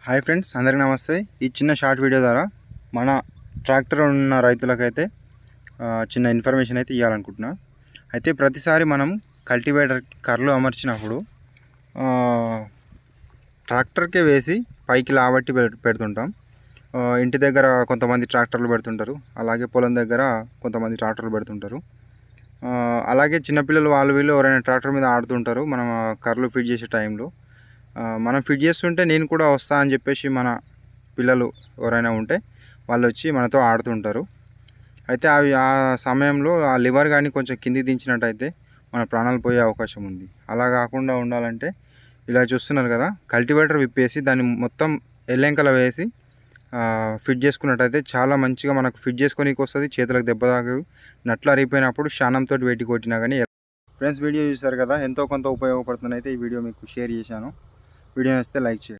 Hi friends, అందరికీ నమస్తే. ఈ చిన్న షార్ట్ వీడియో ద్వారా మన ట్రాక్టర్ ఉన్న రైతులకైతే చిన్న ఇన్ఫర్మేషన్ అయితే ఇవ్వాలనుకుంటున్నా. అయితే ప్రతిసారి మనం కల్టివేటర్కి కర్రలు అమర్చినప్పుడు ట్రాక్టర్కే వేసి పైకి లాబట్టి పెడుతుంటాం. ఇంటి దగ్గర కొంతమంది ట్రాక్టర్లు పెడుతుంటారు, అలాగే పొలం దగ్గర కొంతమంది ట్రాక్టర్లు పెడుతుంటారు. అలాగే చిన్నపిల్లలు వాళ్ళు వీళ్ళు ఎవరైనా ట్రాక్టర్ మీద ఆడుతుంటారు మనం కర్రలు ఫిట్ చేసే టైంలో. మనం ఫిట్ చేస్తుంటే నేను కూడా వస్తా అని చెప్పేసి మన పిల్లలు ఎవరైనా ఉంటే వాళ్ళు వచ్చి మనతో ఆడుతుంటారు. అయితే అవి ఆ సమయంలో ఆ లివర్ కానీ కొంచెం కిందికి దించినట్టయితే మన ప్రాణాలు పోయే అవకాశం ఉంది. అలా కాకుండా ఉండాలంటే ఇలా చూస్తున్నారు కదా, కల్టివేటర్ విప్పేసి దాన్ని మొత్తం ఎల్లెంకల వేసి ఫిట్ చేసుకున్నట్టయితే చాలా మంచిగా మనకు ఫిట్ చేసుకోనికి వస్తుంది. చేతులకు దెబ్బ తాగవు. నట్లు అరిగిపోయినప్పుడు శానంతో వెట్టి కొట్టినా కానీ. ఫ్రెండ్స్, వీడియో చూసారు కదా, ఎంతో కొంత ఉపయోగపడుతుంది. అయితే ఈ వీడియో మీకు షేర్ చేశాను. వీడియో నచ్చితే లైక్ చేయండి.